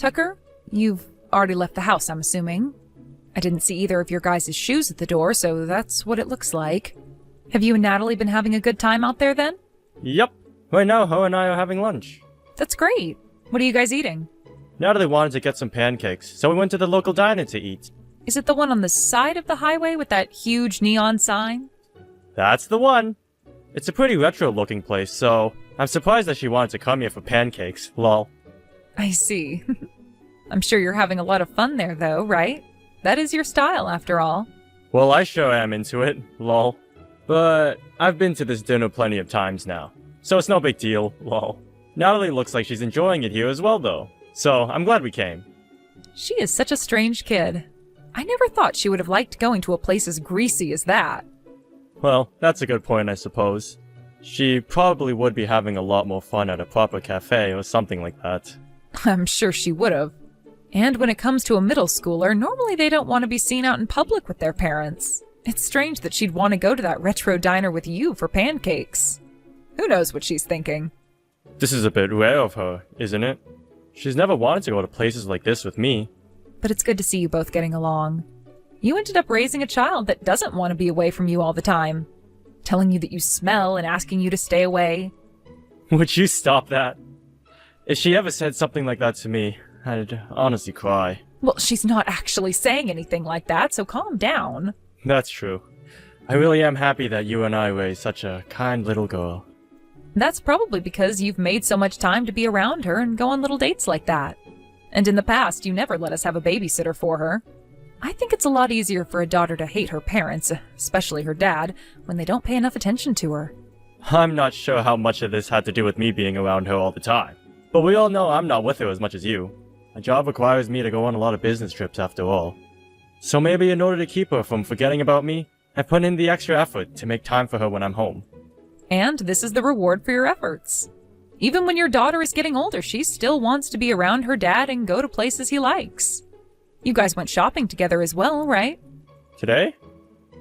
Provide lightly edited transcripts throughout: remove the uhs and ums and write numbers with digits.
Tucker, you've already left the house, I'm assuming. I didn't see either of your guys' shoes at the door, so that's what it looks like. Have you and Natalie been having a good time out there then? Yep. Right now, Ho and I are having lunch. That's great. What are you guys eating? Natalie wanted to get some pancakes, so we went to the local diner to eat. Is it the one on the side of the highway with that huge neon sign? That's the one. It's a pretty retro-looking place, so I'm surprised that she wanted to come here for pancakes, lol. I see. I'm sure you're having a lot of fun there, though, right? That is your style, after all. Well, I sure am into it, lol. But I've been to this dinner plenty of times now, so it's no big deal, lol. Natalie looks like she's enjoying it here as well, though, so I'm glad we came. She is such a strange kid. I never thought she would have liked going to a place as greasy as that. Well, that's a good point, I suppose. She probably would be having a lot more fun at a proper cafe or something like that. I'm sure she would have. And when it comes to a middle schooler, normally they don't want to be seen out in public with their parents. It's strange that she'd want to go to that retro diner with you for pancakes. Who knows what she's thinking? This is a bit rare of her, isn't it? She's never wanted to go to places like this with me. But it's good to see you both getting along. You ended up raising a child that doesn't want to be away from you all the time. Telling you that you smell and asking you to stay away. Would you stop that? If she ever said something like that to me, I'd honestly cry. Well, she's not actually saying anything like that, so calm down. That's true. I really am happy that you and I raised such a kind little girl. That's probably because you've made so much time to be around her and go on little dates like that. And in the past, you never let us have a babysitter for her. I think it's a lot easier for a daughter to hate her parents, especially her dad, when they don't pay enough attention to her. I'm not sure how much of this had to do with me being around her all the time. But we all know I'm not with her as much as you. My job requires me to go on a lot of business trips after all. So maybe in order to keep her from forgetting about me, I put in the extra effort to make time for her when I'm home. And this is the reward for your efforts. Even when your daughter is getting older, she still wants to be around her dad and go to places he likes. You guys went shopping together as well, right? Today?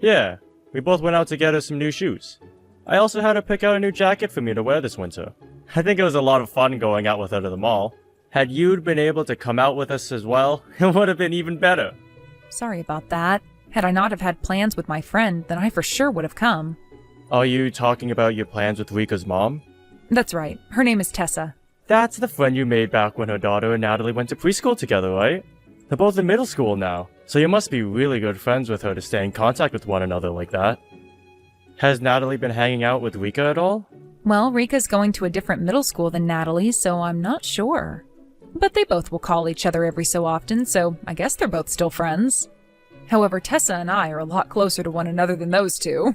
Yeah, we both went out to get her some new shoes. I also had her pick out a new jacket for me to wear this winter. I think it was a lot of fun going out with her to the mall. Had you been able to come out with us as well, it would have been even better. Sorry about that. Had I not have had plans with my friend, then I for sure would have come. Are you talking about your plans with Rika's mom? That's right. Her name is Tessa. That's the friend you made back when her daughter and Natalie went to preschool together, right? They're both in middle school now, so you must be really good friends with her to stay in contact with one another like that. Has Natalie been hanging out with Rika at all? Well, Rika's going to a different middle school than Natalie, so I'm not sure. But they both will call each other every so often, so I guess they're both still friends. However, Tessa and I are a lot closer to one another than those two.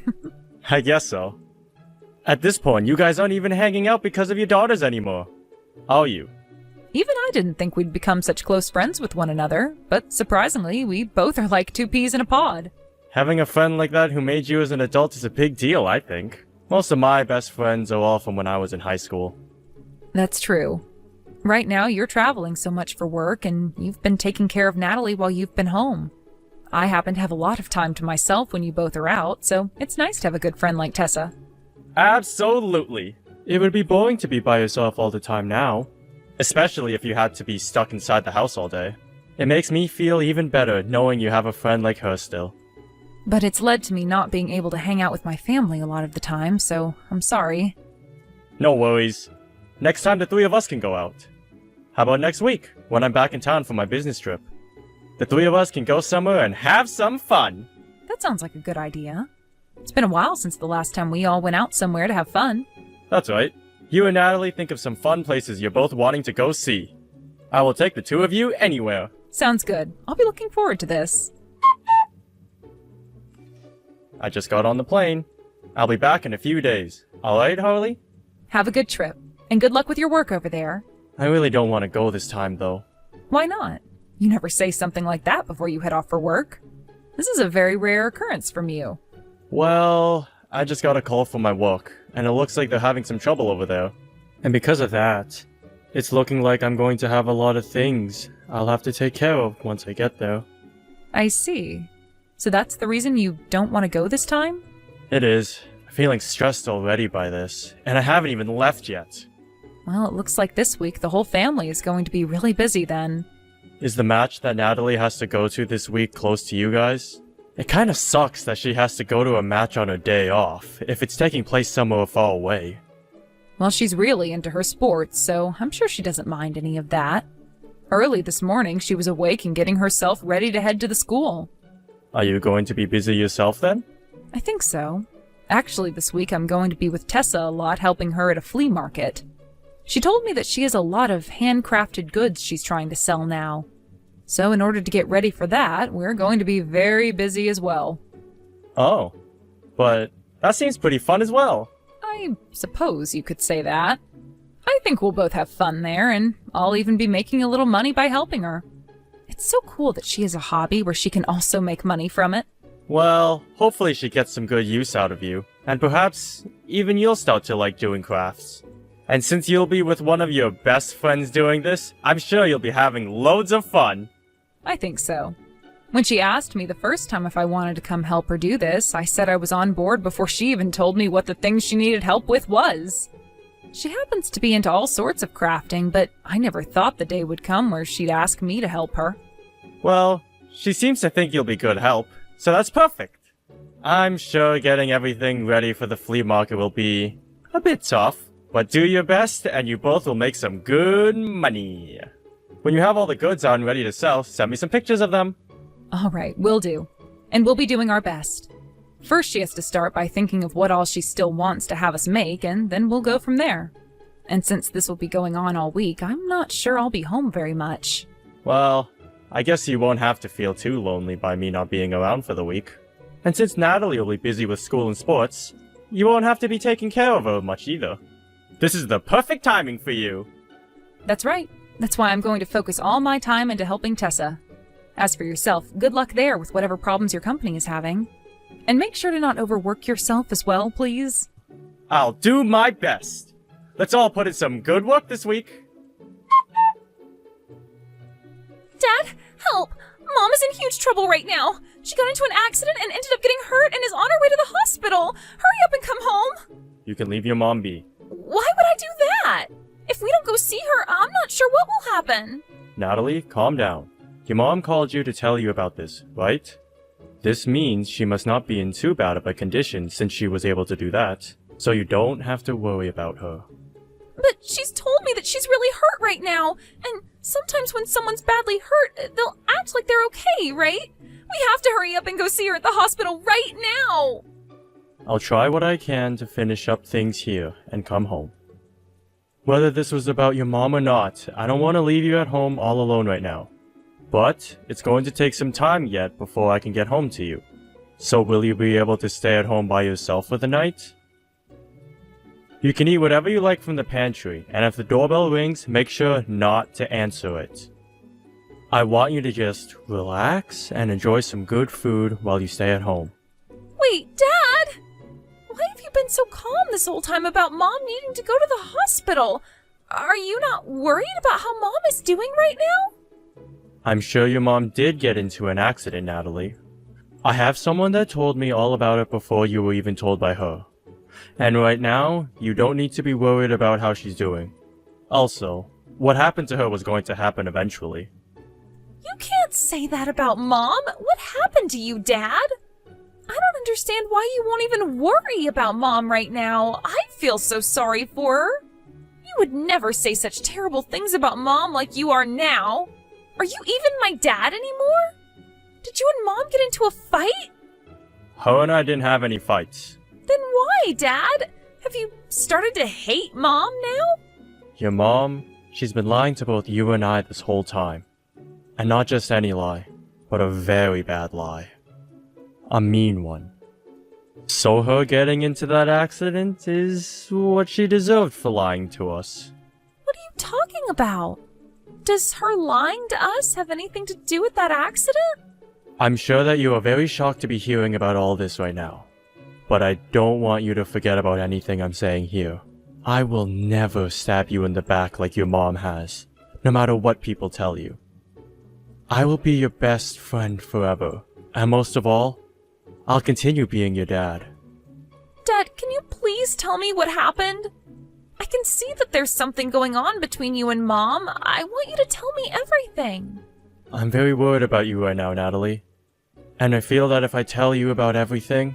I guess so. At this point, you guys aren't even hanging out because of your daughters anymore. Are you? Even I didn't think we'd become such close friends with one another, but surprisingly, we both are like two peas in a pod. Having a friend like that who made you as an adult is a big deal, I think. Most of my best friends are all from when I was in high school. That's true. Right now, you're traveling so much for work, and you've been taking care of Natalie while you've been home. I happen to have a lot of time to myself when you both are out, so it's nice to have a good friend like Tessa. Absolutely. It would be boring to be by yourself all the time now. Especially if you had to be stuck inside the house all day. It makes me feel even better knowing you have a friend like her still. But it's led to me not being able to hang out with my family a lot of the time, so I'm sorry. No worries. Next time the three of us can go out. How about next week, when I'm back in town for my business trip? The three of us can go somewhere and have some fun. That sounds like a good idea. It's been a while since the last time we all went out somewhere to have fun. That's right. You and Natalie think of some fun places you're both wanting to go see. I will take the two of you anywhere. Sounds good. I'll be looking forward to this. I just got on the plane. I'll be back in a few days. Alright, Harley? Have a good trip, and good luck with your work over there. I really don't want to go this time, though. Why not? You never say something like that before you head off for work. This is a very rare occurrence from you. Well, I just got a call from my work, and it looks like they're having some trouble over there. And because of that, it's looking like I'm going to have a lot of things I'll have to take care of once I get there. I see. So that's the reason you don't want to go this time? It is. I'm feeling stressed already by this, and I haven't even left yet. Well, it looks like this week the whole family is going to be really busy then. Is the match that Natalie has to go to this week close to you guys? It kinda sucks that she has to go to a match on her day off, if it's taking place somewhere far away. Well, she's really into her sports, so I'm sure she doesn't mind any of that. Early this morning, she was awake and getting herself ready to head to the school. Are you going to be busy yourself then? I think so. Actually, this week I'm going to be with Tessa a lot, helping her at a flea market. She told me that she has a lot of handcrafted goods she's trying to sell now. So in order to get ready for that, we're going to be very busy as well. Oh, but that seems pretty fun as well. I suppose you could say that. I think we'll both have fun there, and I'll even be making a little money by helping her. It's so cool that she has a hobby where she can also make money from it. Well, hopefully she gets some good use out of you, and perhaps even you'll start to like doing crafts. And since you'll be with one of your best friends doing this, I'm sure you'll be having loads of fun. I think so. When she asked me the first time if I wanted to come help her do this, I said I was on board before she even told me what the thing she needed help with was. She happens to be into all sorts of crafting, but I never thought the day would come where she'd ask me to help her. Well, she seems to think you'll be good help, so that's perfect. I'm sure getting everything ready for the flea market will be a bit tough, but do your best and you both will make some good money. When you have all the goods on ready to sell, send me some pictures of them. All right, will do. And we'll be doing our best. First, she has to start by thinking of what all she still wants to have us make, and then we'll go from there. And since this will be going on all week, I'm not sure I'll be home very much. Well, I guess you won't have to feel too lonely by me not being around for the week. And since Natalie will be busy with school and sports, you won't have to be taking care of her much either. This is the perfect timing for you. That's right. That's why I'm going to focus all my time into helping Tessa. As for yourself, good luck there with whatever problems your company is having. And make sure to not overwork yourself as well, please. I'll do my best. Let's all put in some good work this week. Dad, help! Mom is in huge trouble right now. She got into an accident and ended up getting hurt and is on her way to the hospital. Hurry up and come home. You can leave your mom be. Why would I do that? If we don't go see her, I'm not sure what will happen. Natalie, calm down. Your mom called you to tell you about this, right? This means she must not be in too bad of a condition since she was able to do that, so you don't have to worry about her. But she's told me that she's really hurt right now, and sometimes when someone's badly hurt, they'll act like they're okay, right? We have to hurry up and go see her at the hospital right now! I'll try what I can to finish up things here and come home. Whether this was about your mom or not, I don't want to leave you at home all alone right now. But it's going to take some time yet before I can get home to you. So will you be able to stay at home by yourself for the night? You can eat whatever you like from the pantry, and if the doorbell rings, make sure not to answer it. I want you to just relax and enjoy some good food while you stay at home. Wait, Dad! Why have you been so calm this whole time about Mom needing to go to the hospital? Are you not worried about how Mom is doing right now? I'm sure your mom did get into an accident, Natalie. I have someone that told me all about it before you were even told by her. And right now, you don't need to be worried about how she's doing. Also, what happened to her was going to happen eventually. You can't say that about Mom. What happened to you, Dad? I don't understand why you won't even worry about Mom right now. I feel so sorry for her. You would never say such terrible things about Mom like you are now. Are you even my dad anymore? Did you and Mom get into a fight? Her and I didn't have any fights. Then why, Dad? Have you started to hate Mom now? Your mom, she's been lying to both you and I this whole time. And not just any lie, but a very bad lie. A mean one. So her getting into that accident is what she deserved for lying to us. What are you talking about? Does her lying to us have anything to do with that accident? I'm sure that you are very shocked to be hearing about all this right now. But I don't want you to forget about anything I'm saying here. I will never stab you in the back like your mom has, no matter what people tell you. I will be your best friend forever, and most of all, I'll continue being your dad. Dad, can you please tell me what happened? I can see that there's something going on between you and Mom. I want you to tell me everything. I'm very worried about you right now, Natalie. And I feel that if I tell you about everything,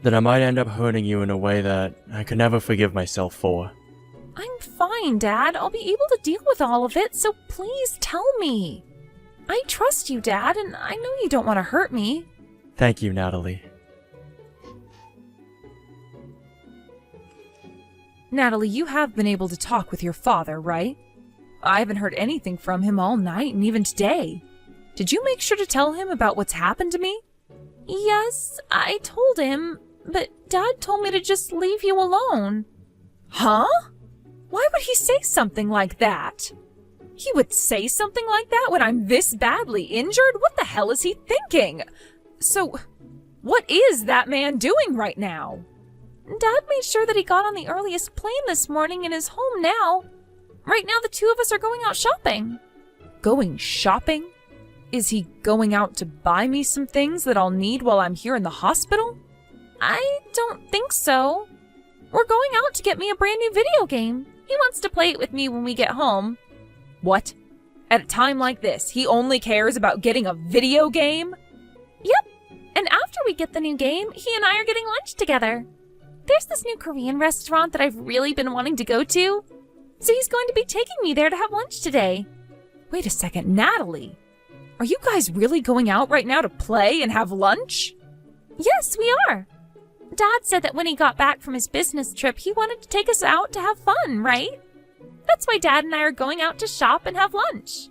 then I might end up hurting you in a way that I could never forgive myself for. I'm fine, Dad. I'll be able to deal with all of it, so please tell me. I trust you, Dad, and I know you don't want to hurt me. Thank you, Natalie. Natalie, you have been able to talk with your father, right? I haven't heard anything from him all night and even today. Did you make sure to tell him about what's happened to me? Yes, I told him, but Dad told me to just leave you alone. Huh? Why would he say something like that? He would say something like that when I'm this badly injured? What the hell is he thinking? So, what is that man doing right now? Dad made sure that he got on the earliest plane this morning and is home now. Right now, the two of us are going out shopping. Going shopping? Is he going out to buy me some things that I'll need while I'm here in the hospital? I don't think so. We're going out to get me a brand new video game. He wants to play it with me when we get home. What? At a time like this, he only cares about getting a video game? Yep. And after we get the new game, he and I are getting lunch together. There's this new Korean restaurant that I've really been wanting to go to. So he's going to be taking me there to have lunch today. Wait a second, Natalie. Are you guys really going out right now to play and have lunch? Yes, we are. Dad said that when he got back from his business trip, he wanted to take us out to have fun, right? That's why Dad and I are going out to shop and have lunch.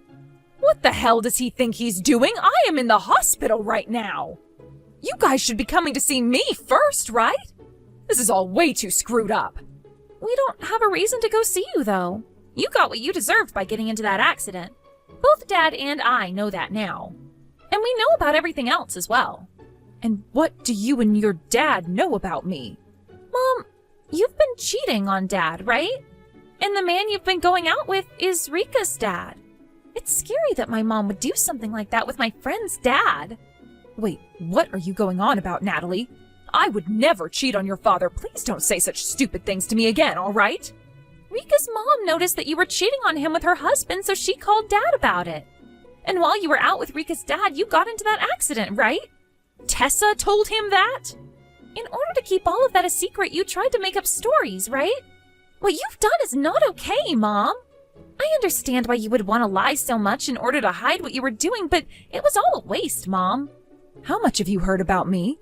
What the hell does he think he's doing? I am in the hospital right now. You guys should be coming to see me first, right? This is all way too screwed up. We don't have a reason to go see you, though. You got what you deserved by getting into that accident. Both Dad and I know that now. And we know about everything else as well. And what do you and your dad know about me? Mom, you've been cheating on Dad, right? And the man you've been going out with is Rika's dad. It's scary that my mom would do something like that with my friend's dad. Wait, what are you going on about, Natalie? I would never cheat on your father. Please don't say such stupid things to me again, all right? Rika's mom noticed that you were cheating on him with her husband, so she called Dad about it. And while you were out with Rika's dad, you got into that accident, right? Tessa told him that? In order to keep all of that a secret, you tried to make up stories, right? What you've done is not okay, Mom. I understand why you would want to lie so much in order to hide what you were doing, but it was all a waste, Mom. How much have you heard about me?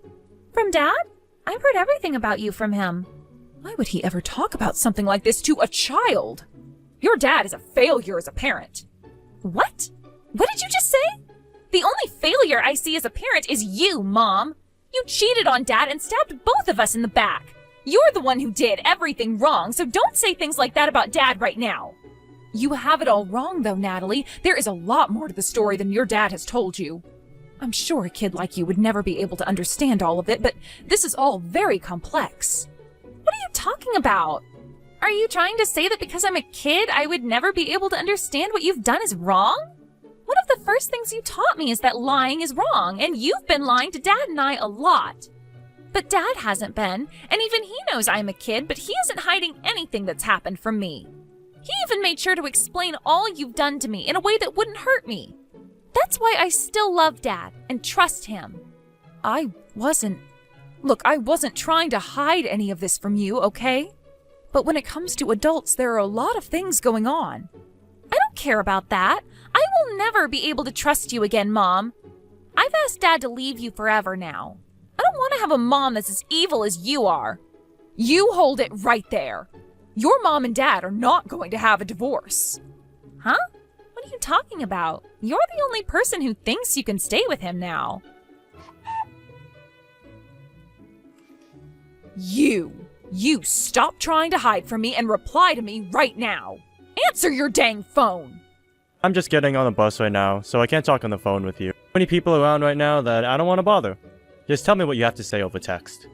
From Dad? I've heard everything about you from him. Why would he ever talk about something like this to a child? Your dad is a failure as a parent. What? What did you just say? The only failure I see as a parent is you, Mom. You cheated on Dad and stabbed both of us in the back. You're the one who did everything wrong, so don't say things like that about Dad right now. You have it all wrong, though, Natalie. There is a lot more to the story than your dad has told you. I'm sure a kid like you would never be able to understand all of it, but this is all very complex. What are you talking about? Are you trying to say that because I'm a kid, I would never be able to understand what you've done is wrong? One of the first things you taught me is that lying is wrong, and you've been lying to Dad and I a lot. But Dad hasn't been, and even he knows I'm a kid, but he isn't hiding anything that's happened from me. He even made sure to explain all you've done to me in a way that wouldn't hurt me. That's why I still love Dad and trust him. Look, I wasn't trying to hide any of this from you, okay? But when it comes to adults, there are a lot of things going on. I don't care about that. I will never be able to trust you again, Mom. I've asked Dad to leave you forever now. I don't want to have a mom that's as evil as you are. You hold it right there. Your mom and dad are not going to have a divorce. Huh? What are you talking about? You're the only person who thinks you can stay with him now. You stop trying to hide from me and reply to me right now. Answer your dang phone. I'm just getting on the bus right now, so I can't talk on the phone with you. Many people around right now that I don't want to bother. Just tell me what you have to say over text.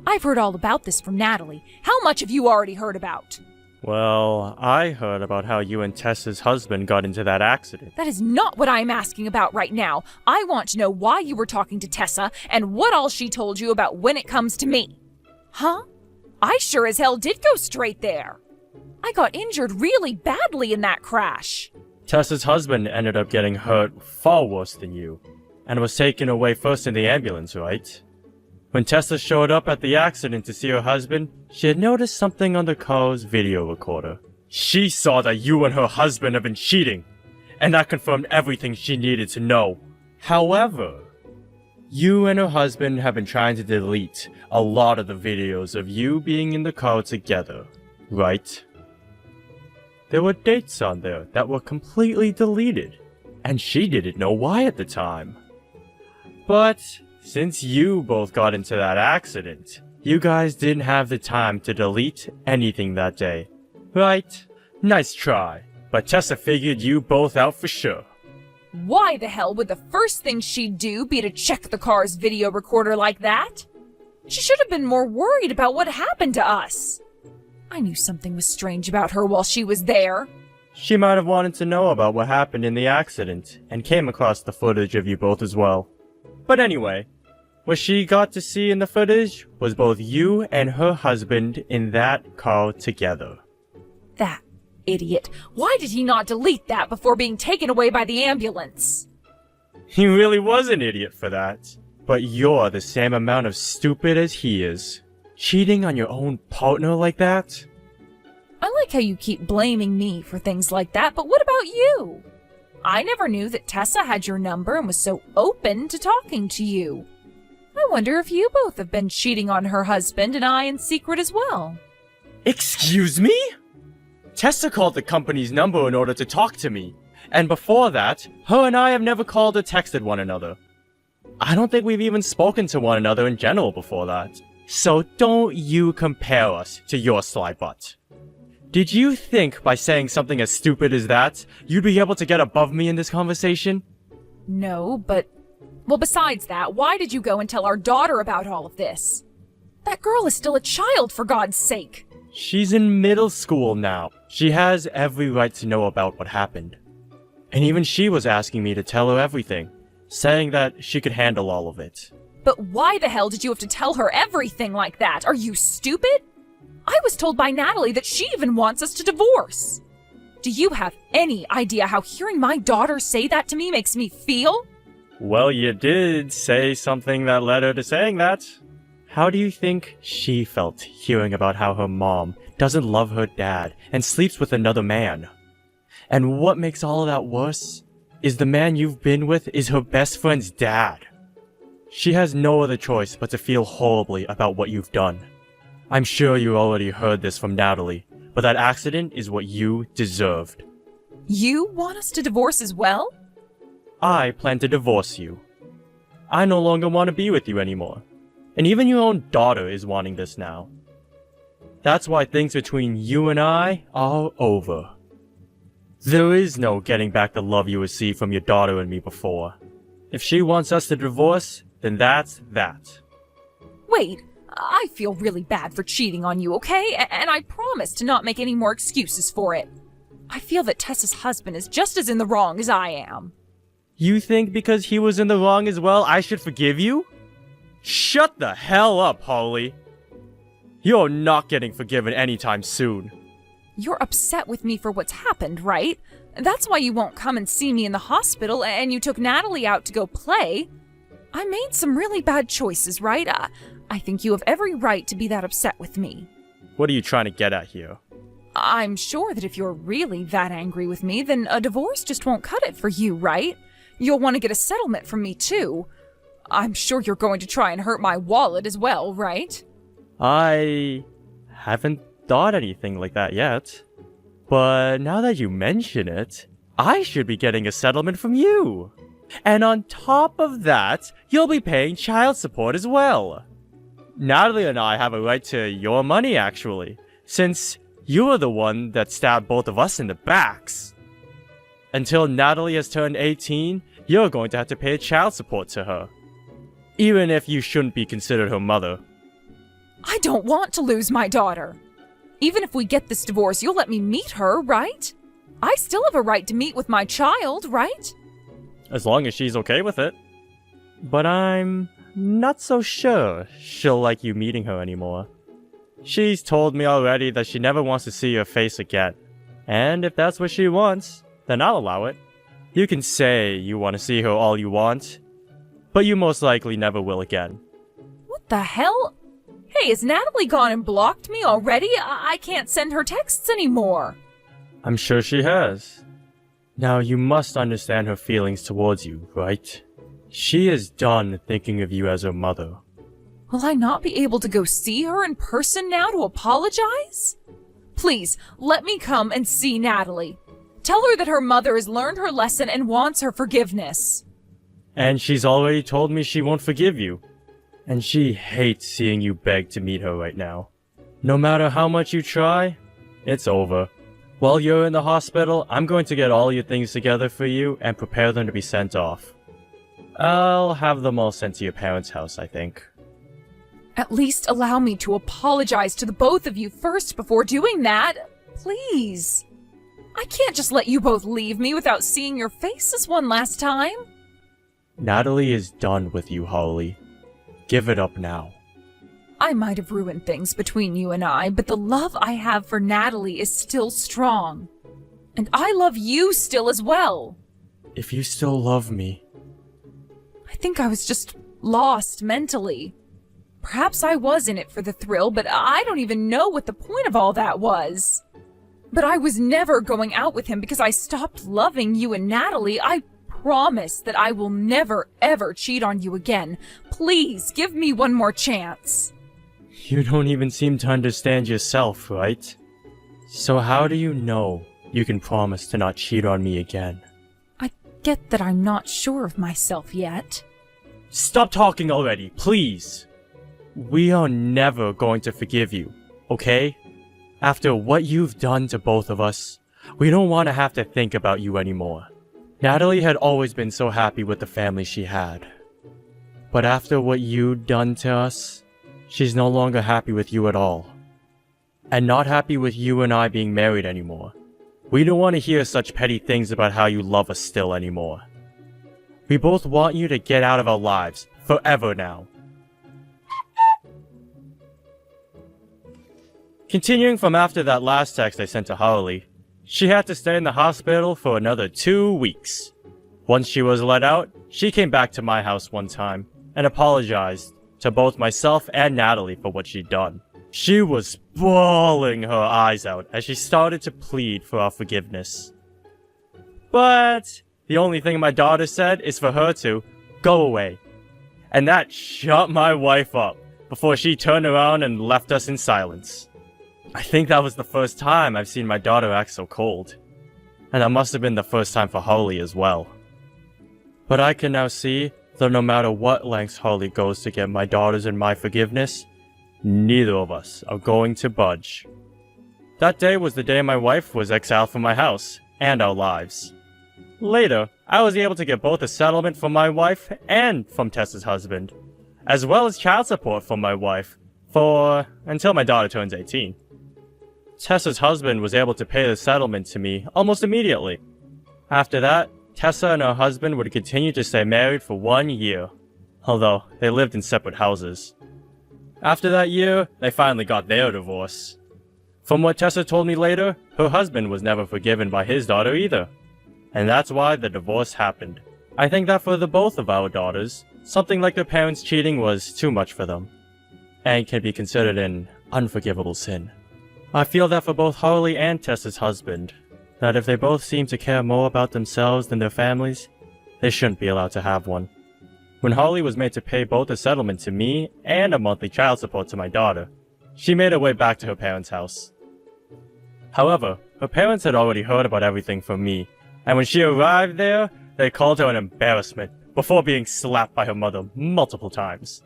I've heard all about this from Natalie. How much have you already heard about? Well, I heard about how you and Tessa's husband got into that accident. That is not what I'm asking about right now. I want to know why you were talking to Tessa and what all she told you about when it comes to me. Huh? I sure as hell did go straight there. I got injured really badly in that crash. Tessa's husband ended up getting hurt far worse than you, and was taken away first in the ambulance, right? When Tessa showed up at the accident to see her husband, she had noticed something on the car's video recorder. She saw that you and her husband have been cheating, and that confirmed everything she needed to know. However, you and her husband have been trying to delete a lot of the videos of you being in the car together, right? There were dates on there that were completely deleted, and she didn't know why at the time. But since you both got into that accident, you guys didn't have the time to delete anything that day, right? Nice try, but Tessa figured you both out for sure. Why the hell would the first thing she'd do be to check the car's video recorder like that? She should have been more worried about what happened to us. I knew something was strange about her while she was there. She might have wanted to know about what happened in the accident, and came across the footage of you both as well. But anyway, what she got to see in the footage was both you and her husband in that car together. That idiot. Why did he not delete that before being taken away by the ambulance? He really was an idiot for that. But you're the same amount of stupid as he is. Cheating on your own partner like that? I like how you keep blaming me for things like that, but what about you? I never knew that Tessa had your number and was so open to talking to you. I wonder if you both have been cheating on her husband and I in secret as well. Excuse me? Tessa called the company's number in order to talk to me. And before that, her and I have never called or texted one another. I don't think we've even spoken to one another in general before that. So don't you compare us to your sly butt. Did you think by saying something as stupid as that, you'd be able to get above me in this conversation? No, but... Well, besides that, why did you go and tell our daughter about all of this? That girl is still a child, for God's sake. She's in middle school now. She has every right to know about what happened. And even she was asking me to tell her everything, saying that she could handle all of it. But why the hell did you have to tell her everything like that? Are you stupid? I was told by Natalie that she even wants us to divorce. Do you have any idea how hearing my daughter say that to me makes me feel? Well, you did say something that led her to saying that. How do you think she felt hearing about how her mom doesn't love her dad and sleeps with another man? And what makes all of that worse is the man you've been with is her best friend's dad. She has no other choice but to feel horribly about what you've done. I'm sure you already heard this from Natalie, but that accident is what you deserved. You want us to divorce as well? I plan to divorce you. I no longer want to be with you anymore. And even your own daughter is wanting this now. That's why things between you and I are over. There is no getting back the love you received from your daughter and me before. If she wants us to divorce, then that's that. Wait, I feel really bad for cheating on you, okay? And I promise to not make any more excuses for it. I feel that Tessa's husband is just as in the wrong as I am. You think because he was in the wrong as well, I should forgive you? Shut the hell up, Holly. You're not getting forgiven anytime soon. You're upset with me for what's happened, right? That's why you won't come and see me in the hospital and you took Natalie out to go play. I made some really bad choices, right? I think you have every right to be that upset with me. What are you trying to get at here? I'm sure that if you're really that angry with me, then a divorce just won't cut it for you, right? You'll want to get a settlement from me, too. I'm sure you're going to try and hurt my wallet as well, right? I haven't thought anything like that yet. But now that you mention it, I should be getting a settlement from you. And on top of that, you'll be paying child support as well. Natalie and I have a right to your money, actually, since you were the one that stabbed both of us in the backs. Until Natalie has turned 18, you're going to have to pay child support to her. Even if you shouldn't be considered her mother. I don't want to lose my daughter. Even if we get this divorce, you'll let me meet her, right? I still have a right to meet with my child, right? As long as she's okay with it. But I'm not so sure she'll like you meeting her anymore. She's told me already that she never wants to see your face again. And if that's what she wants, then I'll allow it. You can say you want to see her all you want, but you most likely never will again. What the hell? Hey, has Natalie gone and blocked me already? I can't send her texts anymore. I'm sure she has. Now, you must understand her feelings towards you, right? She is done thinking of you as her mother. Will I not be able to go see her in person now to apologize? Please, let me come and see Natalie. Tell her that her mother has learned her lesson and wants her forgiveness. And she's already told me she won't forgive you. And she hates seeing you beg to meet her right now. No matter how much you try, it's over. While you're in the hospital, I'm going to get all your things together for you and prepare them to be sent off. I'll have them all sent to your parents' house, I think. At least allow me to apologize to the both of you first before doing that. Please. I can't just let you both leave me without seeing your faces one last time. Natalie is done with you, Harley. Give it up now. I might have ruined things between you and I, but the love I have for Natalie is still strong. And I love you still as well. If you still love me... I think I was just lost mentally. Perhaps I was in it for the thrill, but I don't even know what the point of all that was. But I was never going out with him because I stopped loving you and Natalie. I promise that I will never, ever cheat on you again. Please, give me one more chance. You don't even seem to understand yourself, right? So how do you know you can promise to not cheat on me again? I get that I'm not sure of myself yet. Stop talking already, please! We are never going to forgive you, okay? After what you've done to both of us, we don't want to have to think about you anymore. Natalie had always been so happy with the family she had. But after what you'd done to us, she's no longer happy with you at all. And not happy with you and I being married anymore. We don't want to hear such petty things about how you love us still anymore. We both want you to get out of our lives, forever now. Continuing from after that last text I sent to Harley, she had to stay in the hospital for another 2 weeks. Once she was let out, she came back to my house one time and apologized to both myself and Natalie for what she'd done. She was bawling her eyes out as she started to plead for our forgiveness. But the only thing my daughter said is for her to go away. And that shut my wife up before she turned around and left us in silence. I think that was the first time I've seen my daughter act so cold. And that must have been the first time for Harley as well. But I can now see that no matter what lengths Harley goes to get my daughter's and my forgiveness, neither of us are going to budge. That day was the day my wife was exiled from my house and our lives. Later, I was able to get both a settlement from my wife and from Tessa's husband, as well as child support from my wife until my daughter turns 18. Tessa's husband was able to pay the settlement to me almost immediately. After that, Tessa and her husband would continue to stay married for 1 year, although they lived in separate houses. After that year, they finally got their divorce. From what Tessa told me later, her husband was never forgiven by his daughter either. And that's why the divorce happened. I think that for the both of our daughters, something like their parents cheating was too much for them, and can be considered an unforgivable sin. I feel that for both Harley and Tessa's husband, that if they both seem to care more about themselves than their families, they shouldn't be allowed to have one. When Harley was made to pay both a settlement to me and a monthly child support to my daughter, she made her way back to her parents' house. However, her parents had already heard about everything from me, and when she arrived there, they called her an embarrassment before being slapped by her mother multiple times.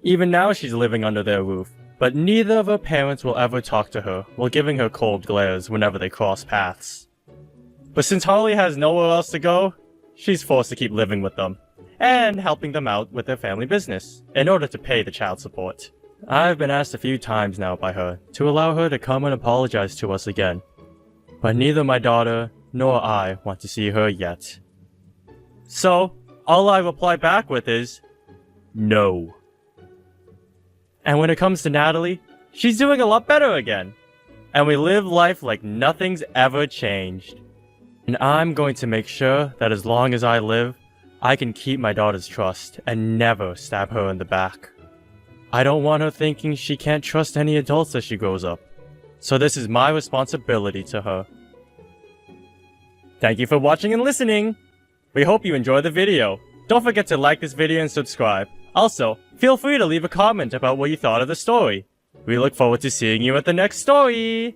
Even now she's living under their roof, but neither of her parents will ever talk to her while giving her cold glares whenever they cross paths. But since Harley has nowhere else to go, she's forced to keep living with them, and helping them out with their family business, in order to pay the child support. I've been asked a few times now by her to allow her to come and apologize to us again, but neither my daughter nor I want to see her yet. So, all I reply back with is, no. And when it comes to Natalie, she's doing a lot better again. And we live life like nothing's ever changed. And I'm going to make sure that as long as I live, I can keep my daughter's trust and never stab her in the back. I don't want her thinking she can't trust any adults as she grows up. So this is my responsibility to her. Thank you for watching and listening! We hope you enjoyed the video. Don't forget to like this video and subscribe. Also, feel free to leave a comment about what you thought of the story. We look forward to seeing you at the next story!